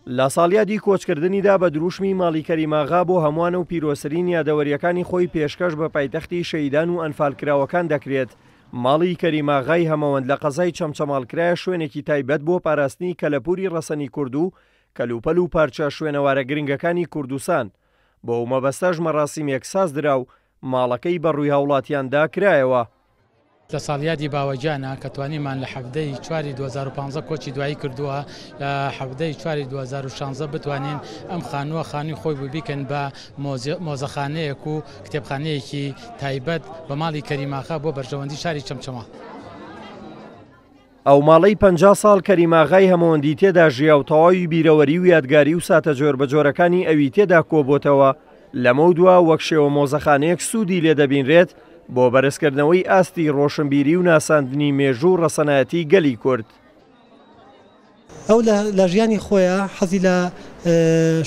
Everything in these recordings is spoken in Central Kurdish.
لە ساڵیادی کۆچکردنیدا بە دروشمی ماڵی کەریماغا بۆ هەمووان و پیرۆسەرین یادەوەریەکانی خۆی پێشکەش بە پایتەختی شەیدان و ئەنفالکراوەکان دەکرێت. ماڵی کەریماغای هەمەوەند لە قەزای چەمچەماڵکرایە شوێنێکی تایبەت بۆ پاراستنی کەلەپوری ڕەسەنی کورد و کەلوپەل و پارچە شوێنەوارە گرنگەکانی کوردستان. بۆ مەبەستەش مەراسیمێک سازدرا و ماڵەکەی بەڕووی هاوڵاتیاندا کرایەوە. لە ساڵیادی باوەجانە کە توانیمان لە حەفتەی 4 2015 کۆچی دوایی کردووە، لە حەفتەی 4 2016 بتوانین ئەم خانووە خانووی خۆی ببیکەن بە مۆزەخانەیەک و کتێبخانەیەکی تایبەت بە ماڵی کەریماغا بۆ بەرژەوەندی شاری چەمچەماڵ. ئەو ماڵەی 50 ساڵ کەریماغای هەمەوەندی تێدا ژیا و تەواوی بیرەوەری و یادگاری و ساتە جۆر بە جۆرەکانی ئەوی تێدا کۆبۆتەوە. لەمە دووە وەک شێوە مۆزەخانەیەک سوودی لێ دەبینرێت بۆ بەرزکردنەوەی ئاستی ڕۆشنبیری و ناساندنی مێژوو ڕەسەنایەتی گەلی کورد. ئەو لە ژیانی خۆیە حەزی لە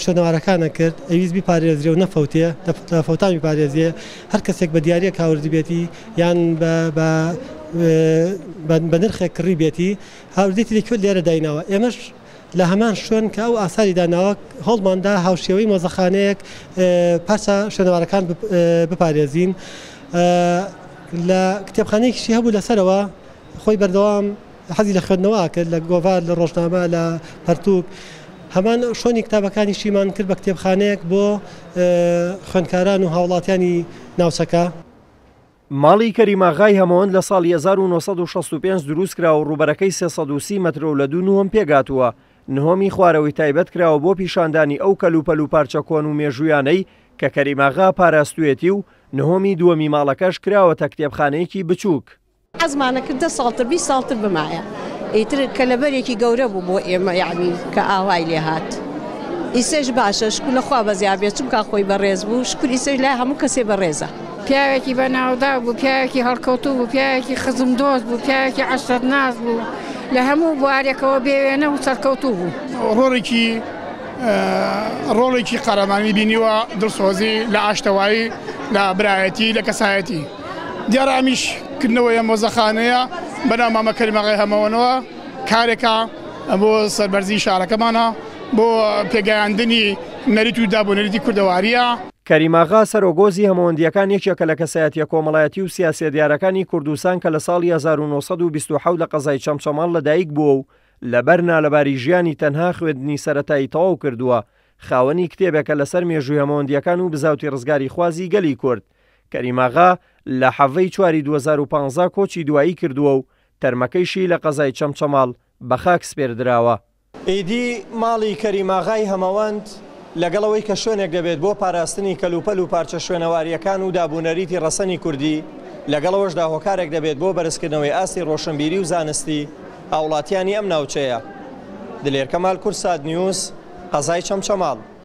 شوێنەوارەکانە کرد، ئەویست بیپارێزرێ و نەفەوتێ لە فەوتان بیپارێزیێ. هەر کەسێک بە دیارە هاوردی بێتی یان بە نرخێک کڕی بێتی هاوردێتی لەکوێ لێرە دایناوە. ئێمەش لە هەمان شوێن کە ئەو ئاساری داناوە هەڵماندا هاوشێوەی مۆزەخانەیەک پاسە شوێنەوارەکان بپارێزین. لە کتێبخانەیەکیشی هەبوو لەسەرەوە خۆی بەردەوام حەزی لە خوێندنەوە کرد، لە گۆڤار، لە ڕۆژنامە، لە پەرتووک. هەمان شۆنی کتابەکانیشیمان کرد بە کتێبخانەیەک بۆ خوێندکاران و هاوڵاتیانی ناوچەکە. ماڵی کەریماغای هەمەوەند لە ساڵی 1965 دروست کرا و ڕوبەرەکەی 330 مەتر و لە 2 نوهم پێگاتووە. نهۆمی خوارەوەی تایبەت کراوە بۆ پیشاندانی ئەو کەلوپەل و پارچە کۆن و مێژوویانەی کە کەریماغا پاراستوێتی و نهۆمی دووەمی ماڵەکەش کراوەتە کتێبخانەیەکی بچووک. حەزمانە کرد 10 ساڵتر 20 ساڵتر بمایە. ئیتر کەلەبەرێکی گەورە بوو بۆ ئێمە، یعنی کە ئاوای لێ هات. ئیسەش باشە، شکر لەخوا بەزیار بێت، چونکە خۆی بەڕێز بوو، شکر ئیسەش لای هەموو کەسێ بەڕێزە. پیاوێکی بەناودا بوو، پیاوێکی هەڵکەوتوو بوو، پیاوێکی خزم دۆست بوو، پیاوێکی عەشرەت ناز بوو، لە هەموو بوارێکەوە بێوێنە و سەرکەوتوو بوو. ڕۆڵێکی قەرەمانی بینیوە، دڵسۆزی لە ئاشتەوایی، لە برایەتی، لە کەسایەتی. دیارە ئەمیش کردنەوەی مۆزەخانەیە بەناو مامە کەریماغای هەمەوەنەوە کارێکە بۆ سەربەرزی شارەکەمانە، بۆ پێگەیاندنی نەریت و دابوونەریتی کوردەواریە. کەریماغا سەرۆگۆزی هەمەوەندیەکان یەکێکە لە کەسایەتیە کۆمەڵایەتی و سیاسێ دیارەکانی کوردستان کە لە ساڵی 1927 لە قەزای چەمچەماڵ لەدایک بووە و لەبەر نالەباری ژیانی تەنها خوێندنی سەرەتایی تەواو کردووە. خاوەنی کتێبێکە لەسەر مێژووی هەمەوەندیەکان و بزاوتی ڕزگاری خوازی گەلی کورد. کەریماغا لە حەڤەی 4 2015 کۆچی دوایی کردووە و تەرمەکەیشی لە قەزای چەمچەماڵ بە خاک سپێردراوە. ئیدی ماڵی کەریماغای هەمەوەند لەگەڵەوەی کە شوێنێک دەبێت بۆ پاراستنی کەلوپەل و پارچە شوێنەواریەکان و دابوونەریتی ڕەسەنی کوردی، لەگەڵەوەشدا هۆکارێک دەبێت بۆ بەرزکردنەوەی ئاستی ڕۆشنبیری و زانستی هاوڵاتیانی ئەم ناوچەیە. دلێر کەمال کورساد نیوز، قەزای چەمچەماڵ.